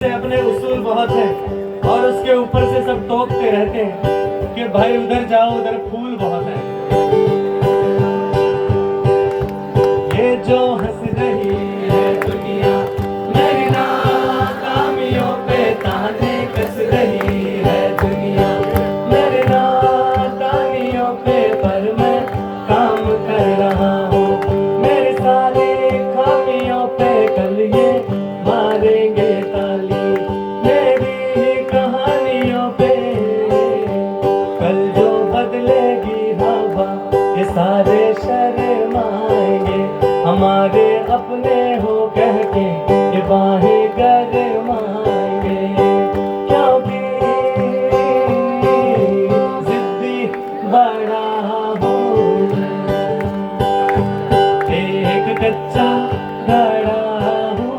से अपने उसूल बहुत हैं और उसके ऊपर से सब टोकते रहते हैं कि भाई उधर जाओ उधर फूल बहुत है। ये जो हंस रही है दुनिया मेरी नाकामियों पे ताने कस रही है दुनिया मेरे नाकामियों पे, पर मैं काम कर रहा हूँ मेरे सारे खामियों पे। कल ये मारेंगे ताली मेरी ही कहानियों पे, कल जो बदलेगी हवा ये सारे शर्माएंगे हमारे अपने हो कह के ये बाहें गरमाएंगे। क्योंकि जिद्दी बड़ा हूँ एक कच्चा घड़ा हूँ।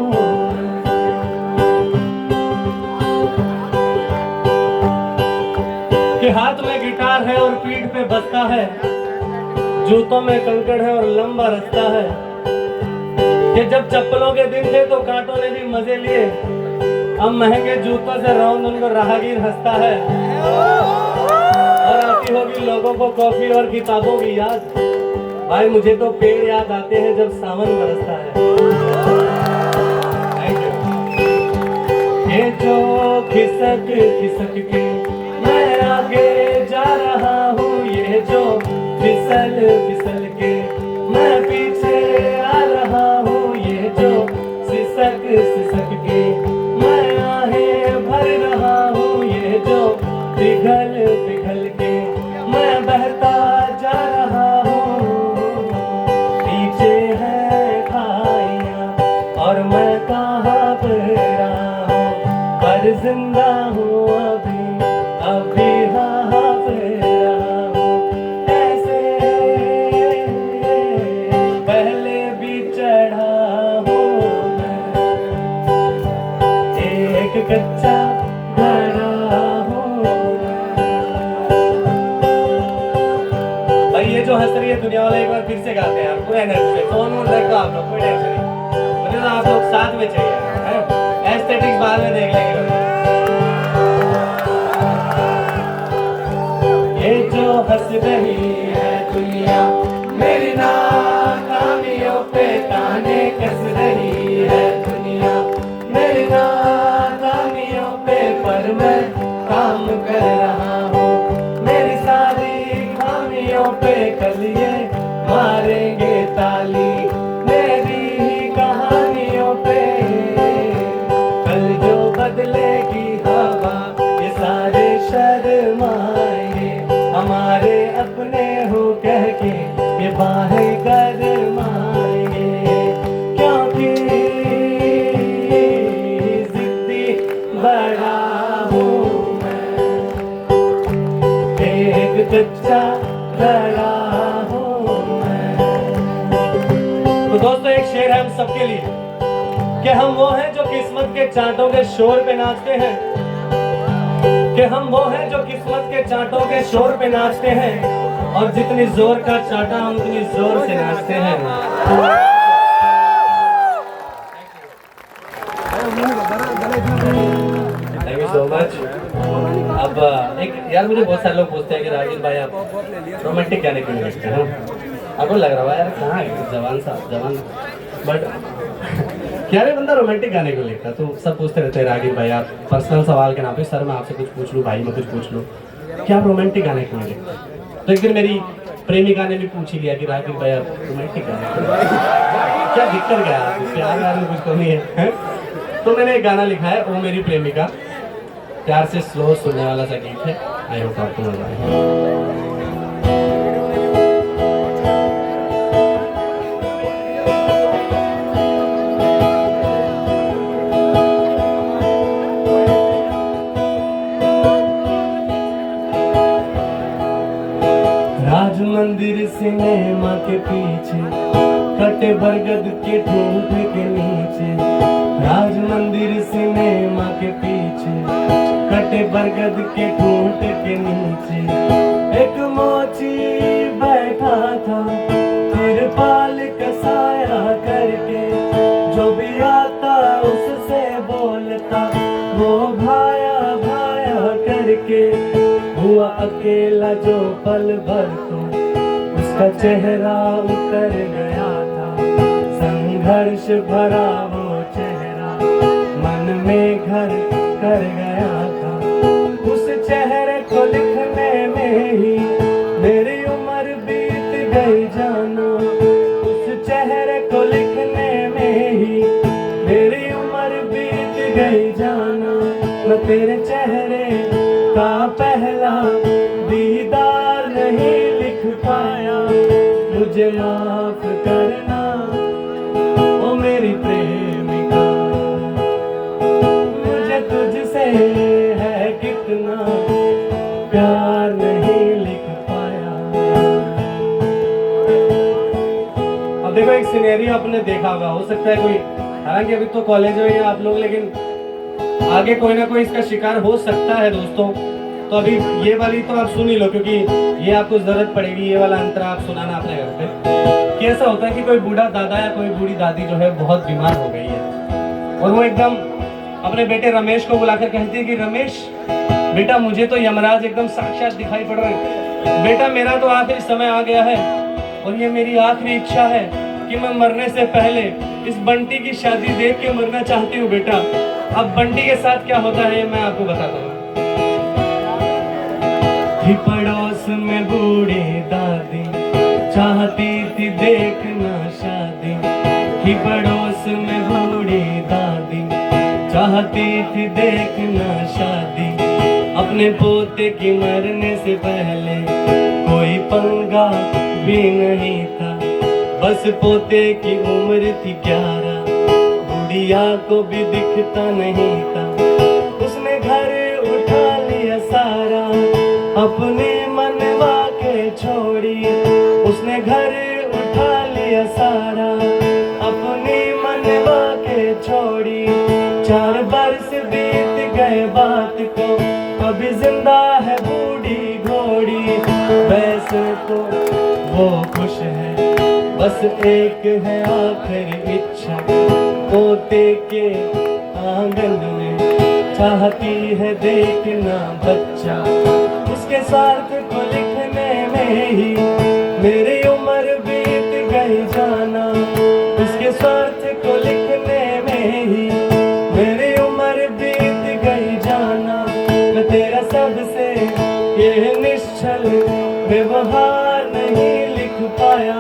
कि हाथ में गिटार है और पीठ पे बस्ता है, जूतों में कंकड़ है और लंबा रास्ता है। कि जब चप्पलों के दिन थे तो कांटों ने भी मजे लिए, अब महंगे जूतों से रौंद उनको राहगीर हंसता है। और आती होगी लोगों को कॉफी और किताबों की याद, भाई मुझे तो पेड़ याद आते हैं जब सावन बरसता है। ये जो खिसक खिसक के मैं आगे जा रहा हूँ, ये जो फिसल फिसल के मैं पीछे आ रहा हूँ, ये जो सिसक सिसक के मैं आहें भर रहा हूँ, ये जो पिघल पिघल के मैं बहता जा रहा हूँ। पीछे है खाइयाँ और मैं कहाँ पर रहा हूँ, पर जिंदा हूँ अभी अभी हाँ पर रहा हूँ। ऐसे पहले भी चढ़ा हूँ एक कच्चा घड़ा हूँ। भाई ये जो हंस रही है दुनिया वाले एक बार फिर से गाते हैं पूरा एनर्जी से। फोन वोन रखो आप लोग, कोई टेंशन नहीं, मुझे तो आप लोग साथ में चाहिए। एस्थेटिक्स बाद में देख लेंगे। ये जो हंस रही है दुनिया मेरी नाकामियों पे ताने कस रही है दुनिया मेरी नाकामियों पे, पर मैं काम कर रहा हूँ मेरी सारी खामियों पे। कल ये मारेंगे ताली मेरी ही कहानियों पे, कल जो बदलेगी हवा ये सारे शर्माएंगे हमारे अपने हो कह के ये बाहें गरमाएंगे। क्योंकि जिद्दी बड़ा हूँ मैं एक कच्चा घड़ा हूँ मैं। तो दोस्तों एक शेर है हम सबके लिए कि हम वो हैं जो किस्मत के चांटों के शोर पे नाचते हैं, कि हम वो हैं जो किस्मत के चांटों के शोर पे नाचते हैं, और जितनी जोर का चांटा हम उतनी जोर से नाचते हैं। Thank you so much. अब एक यार मुझे बहुत सारे लोग पूछते हैं कि रागिल भाई आप रोमांटिक गाने क्यों लिखते हैं? आपको लग रहा है यार कहाँ है जवान साहब जवान, बट क्या रे बंदा रोमांटिक गाने को लिखता, तो सब पूछते रहते हैं रागिल भाई आप पर्सनल सवाल के नाम पे, सर मैं आपसे कुछ पूछ लूँ, भाई मैं कुछ पूछ लूँ, क्या आप रोमांटिक गाने क्यों लिखते? तो एक दिन मेरी प्रेमिका ने भी पूछ ही लिया कि रागिल भाई आप रोमांटिक गाने क्या दिक्कत क्या है, प्यार व्यार में कुछ कमी है? तो मैंने एक गाना लिखा है ओ मेरी प्रेमिका, प्यार से स्लो सुनने वाला सा गीत है। आई होप आपको मजा आए। राज मंदिर सिनेमा के पीछे कटे बरगद के ठूंठ के नीचे, राज मंदिर सिनेमा के पीछे कटे बरगद के ठूंठ के नीचे, एक मोची बैठा था तिरपाल का साया करके, जो भी आता उससे बोलता वो भाया भाया करके हुआ अकेला जो पल भर तो उसका चेहरा उतर गया था। संघर्ष भरा वो चेहरा मन में घर कर गया था। उस चेहरे को लिखने में ही मेरी उम्र बीत गई जानो। उस चेहरे को लिखने में ही मेरी उम्र बीत गई जानो। मैं तेरे चेहरे का पहला दीदार नहीं लिख पाया। मुझे माफ करना ओ मेरी प्रेमिका, मुझे तुझसे है कितना प्यार नहीं लिख पाया। अब देखो एक सिनेरियो आपने देखा होगा, हो सकता है कोई, हालांकि अभी तो कॉलेज में हैं आप लोग, लेकिन आगे कोई ना कोई इसका शिकार हो सकता है दोस्तों। तो अभी ये वाली तो आप सुन ही लो, क्योंकि ये आपको जरूरत पड़ेगी, ये वाला अंतरा आप सुनाना अपने घर पे। कि ऐसा होता है कि कोई बूढ़ा दादा या कोई बूढ़ी दादी जो है बहुत बीमार हो गई है और वो एकदम अपने बेटे रमेश को बुलाकर कहती है कि रमेश बेटा, मुझे तो यमराज एकदम साक्षात दिखाई पड़ रहे हैं। बेटा मेरा तो आखिरी समय आ गया है और ये मेरी आखिरी इच्छा है कि मैं मरने से पहले इस बंटी की शादी देख के मरना चाहती हूँ बेटा। अब बंटी के साथ क्या होता है मैं आपको बताता हूँ। पड़ोस में बूढ़ी दादी चाहती थी देखना शादी। ही पड़ोस में बूढ़ी दादी चाहती थी देखना शादी। अपने पोते की मरने से पहले कोई पंगा भी नहीं था। बस पोते की उम्र थी 11, बुढ़िया को भी दिखता नहीं था। उसने घर उठा लिया सारा अपने मनवा के छोड़ी। उसने घर उठा लिया सारा अपने मनवा के छोड़ी। 4 बरस बीत गए बात को, अभी जिंदा है बूढ़ी घोड़ी। वैसे तो वो खुश है, बस एक है आखिरी इच्छा, पोते के आंगन में चाहती है देखना बच्चा। उसके स्वार्थ को लिखने में ही मेरी उम्र बीत गई जाना। उसके स्वार्थ को लिखने में ही मेरी उम्र बीत गई जाना। मैं तेरा सबसे ये निश्चल व्यवहार नहीं लिख पाया।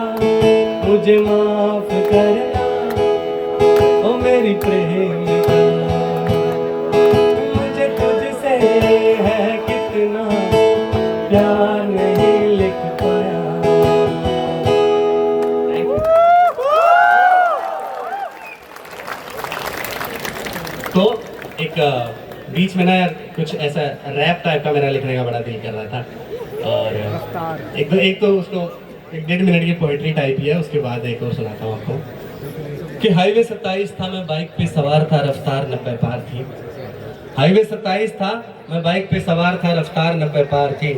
मुझे माफ करना ओ मेरी प्रेमिका, मुझे तुझसे है कितना प्यार नहीं लिख पाया। तो एक बीच में ना यार कुछ ऐसा रैप टाइप का मेरा लिखने का बड़ा दिल कर रहा था और एक तो उसको 1.5 मिनट की पोएट्री टाइप ही है। उसके बाद एक और सुनाता हूँ आपको कि हाईवे 27 था, मैं बाइक पे सवार था, रफ्तार 90 पार थी। हाईवे 27 था, मैं बाइक पे सवार था, रफ्तार 90 पार थी।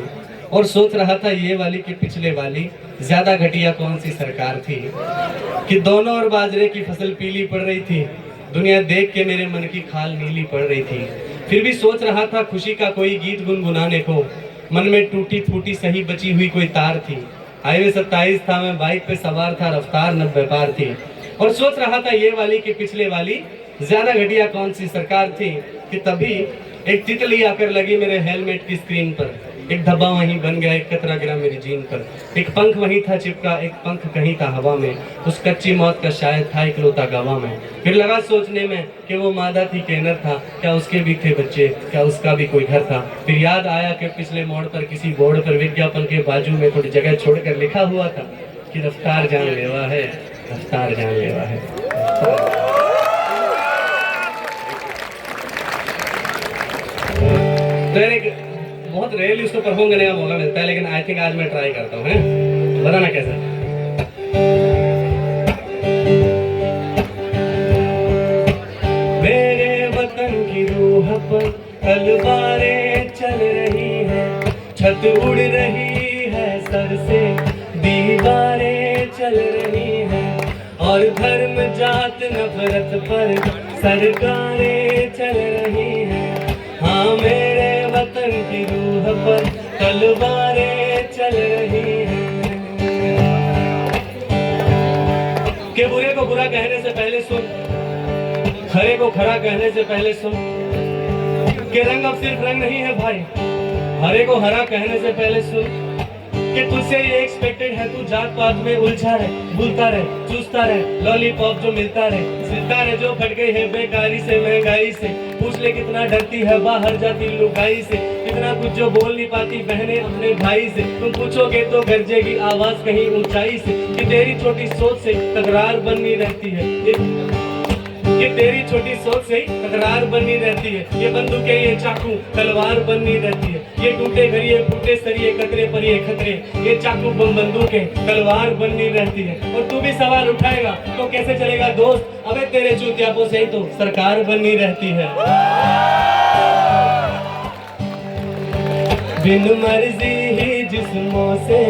और सोच रहा था ये वाली कि पिछले वाली ज्यादा घटिया कौन सी सरकार थी। कि दोनों और बाजरे की फसल पीली पड़ रही थी, दुनिया देख के मेरे मन की खाल नीली पड़ रही थी। फिर भी सोच रहा था खुशी का कोई गीत गुनगुनाने को, मन में टूटी फूटी सही बची हुई कोई तार थी। हाईवे 27 था, मैं बाइक पे सवार था, रफ्तार 90 पार थी। और सोच रहा था ये वाली कि पिछले वाली ज्यादा घटिया कौन सी सरकार थी। कि तभी एक तितली आकर लगी मेरे हेलमेट की स्क्रीन पर। एक धब्बा वहीं बन गया, एक कतरा गिरा मेरी जीन पर। एक पंख वहीं था चिपका, एक पंख कहीं था हवा में। उस कच्ची मौत का शायद था इकलौता गवाह में। फिर लगा सोचने में कि वो मादा थी कि नर था, क्या उसके भी थे बच्चे, क्या उसका भी कोई घर था। फिर याद आया कि पिछले मोड़ पर किसी बोर्ड पर विज्ञापन के बाजू में थोड़ी जगह छोड़कर लिखा हुआ था कि रफ्तार जानलेवा है, रफ्तार जानलेवा है। बहुत रेयरली उसको परफॉर्म करने का मौका मिलता है, लेकिन आई थिंक आज मैं ट्राई करता हूँ। बताना कैसा। मेरे वतन की रूह पर तलवारें चल रही हैं, छत उड़ रही है सर से, दीवारें चल रही हैं। और धर्म जात नफरत पर सरकारें चल रही हैं। को खरा कहने से पहले सुन कि रंग अब सिर्फ रंग नहीं है भाई। हरे को हरा कहने से पहले सुन कि तुझसे ये एक्सपेक्टेड है, तू जात पात में उलझा रहे, भूलता रहे, चूसता रहे, लॉलीपॉप जो मिलता रहे, सितारे जो फट गई है बेकारी से महंगाई से। पूछ ले कितना डरती है बाहर जाती लुगाई से, कितना कुछ जो बोल नहीं पाती बहने अपने भाई से। तुम पूछोगे तो गरजेगी आवाज कहीं ऊंचाई से कि तेरी छोटी सोच से तकरार बननी रहती है, ये तेरी छोटी सोच से तकरार बननी रहती है। ये बंदूकें ये चाकू तलवार बननी रहती है, ये टूटे घर ये फूटे सरिये कतरे पर ये खतरे, ये चाकू बम बंदूकें तलवार बननी रहती है। और तू भी सवाल उठाएगा तो कैसे चलेगा दोस्त, अबे तेरे चूतियापों से ही तो सरकार बननी रहती है। बिन मर्जी ही जिस्मों से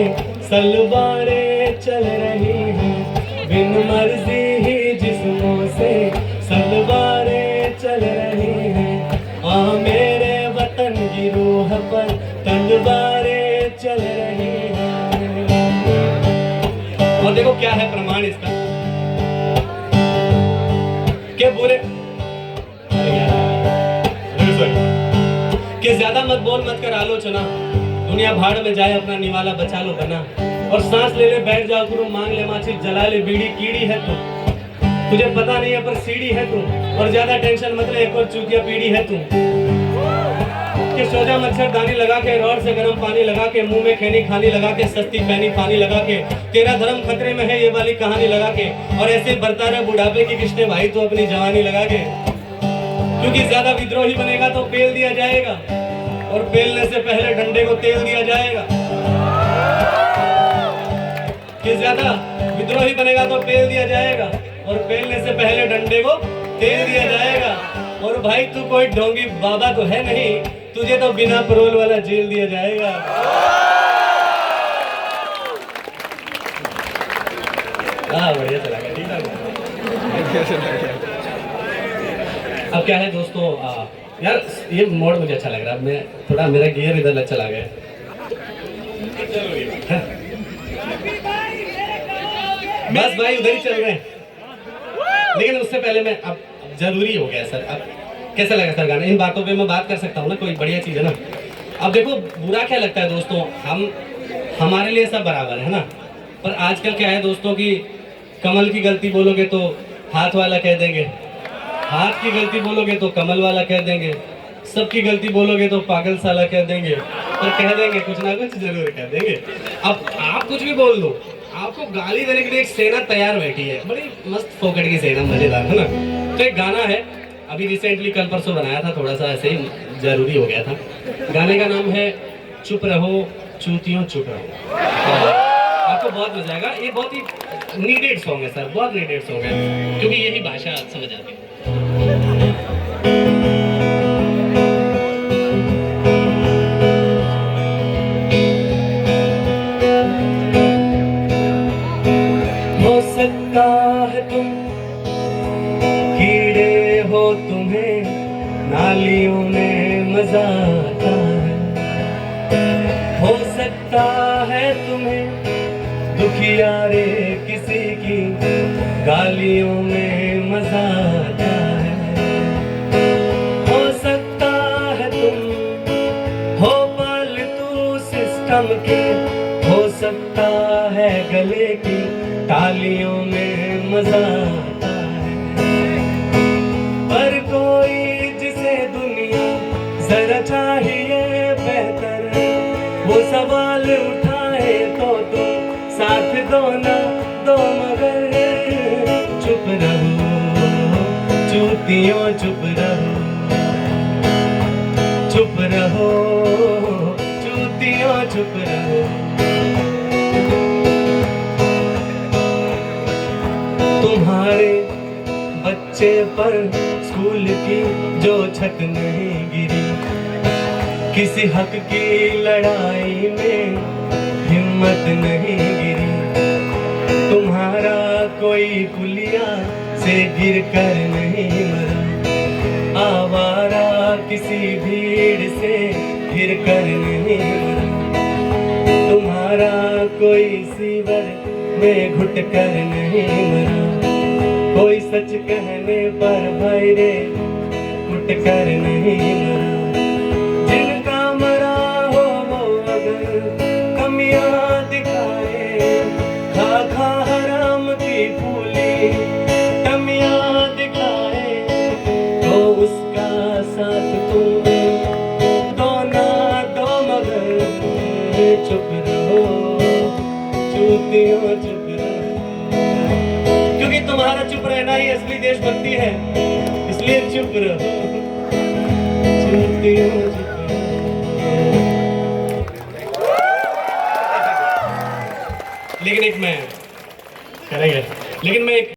सलवारें चल रही हैं, बिन मर्जी ही जिस्मों से सलवारें चल रही हैं। मेरे वतन की रूह पर तलवारें चल रही हैं। और देखो क्या है प्रमाण इसका कि बुरे कि ज्यादा मत बोल मत कर आलोचना, दुनिया भाड़ में जाए अपना निवाला बचा लो बना। और सांस ले ले बैठ जाओ गुरु मांग ले माची जला ले बीड़ी, कीड़ी है तू तुझे पता नहीं है पर सीढ़ी है तू। और ज्यादा टेंशन मत ले एक और चूतिया पीढ़ी है तू कि सोजा मच्छरदानी लगा के रोड से गर्म पानी लगा के मुंह में खैनी खानी लगा के सस्ती पैनी पानी लगा के तेरा धर्म खतरे में है ये वाली कहानी लगा के। और ऐसे बरता रहे बुढ़ापे की किस्तें भाई तो अपनी जवानी लगा के, क्योंकि ज्यादा विद्रोही बनेगा तो पेल दिया जाएगा और पेलने से पहले डंडे को तेल दिया जाएगा। कि ज्यादा विद्रोही बनेगा तो पेल दिया जाएगा और पेलने से पहले डंडे को तेल दिया जाएगा। और भाई तू कोई ढोंगी बाबा तो है नहीं, तुझे तो बिना परोल वाला जेल दिया जाएगा। हाँ बढ़िया चला गया, ठीक है। अब क्या है दोस्तों, यार ये मोड मुझे अच्छा लग रहा है, मैं थोड़ा मेरा गियर इधर चला गया। बस भाई उधर ही चल रहे हैं, लेकिन उससे पहले मैं अब जरूरी हो गया सर। अब कैसा लगा सर गाना, इन बातों पे मैं बात कर सकता हूँ ना, कोई बढ़िया चीज़ है ना। अब देखो बुरा क्या लगता है दोस्तों, हमारे लिए सब बराबर है ना, पर आजकल क्या है दोस्तों कि कमल की गलती बोलोगे तो हाथ वाला कह देंगे, हाथ की गलती बोलोगे तो कमल वाला कह देंगे, सबकी गलती बोलोगे तो पागल साला कह देंगे, और कह देंगे कुछ ना कुछ जरूर कह देंगे। अब आप कुछ भी बोल दो, आपको गाली देने के लिए एक सेना तैयार बैठी है, बड़ी मस्त फोकट की सेना, मजेदार है ना। तो एक गाना है अभी रिसेंटली कल परसों बनाया था, थोड़ा सा ऐसे ही जरूरी हो गया था। गाने का नाम है चुप रहो चूतियों चुप रहो। आपको बहुत मजा आएगा, ये बहुत ही नीडेड सॉन्ग है सर, बहुत नीडेड सॉन्ग है, क्योंकि यही भाषा समझ आती है। हो सकता है तुम कीड़े हो, तुम्हें नालियों में मजा आता है। हो सकता है तुम्हें दुखियारे किसी की गालियों में मजा आता है। हो सकता है तुम हो पालतू सिस्टम के, हो सकता है गले की तालियों में मजा आता है। पर कोई जिसे दुनिया जरा चाहिए बेहतर, वो सवाल उठाए तो तुम साथ दो ना दो, मगर चुप रहो चूतियों चुप रहो, चुप रहो चूतियों चुप रहो। तुम्हारे बच्चे पर स्कूल की जो छत नहीं गिरी, किसी हक की लड़ाई में हिम्मत नहीं गिरी। तुम्हारा कोई पुलिया से गिर कर नहीं मरा, आवारा किसी भीड़ से गिर कर नहीं मरा। तुम्हारा कोई सीवर में घुट कर नहीं मरा, कोई सच कहने पर भाई रे कुट कर नहीं मरा, जिनका मरा हो वो अगर कमियां दिखाए, खा खा हराम की फूली कमियां दिखाए, तो उसका साथ तुम दो ना दो मगर चुप रहो चूतियों चुप रहो, क्योंकि तुम्हारा चुप रहना ही असली देशभक्ति है, इसलिए चुप रहो चूतियों चुप रहो। लेकिन एक मैं करेंगे, लेकिन मैं एक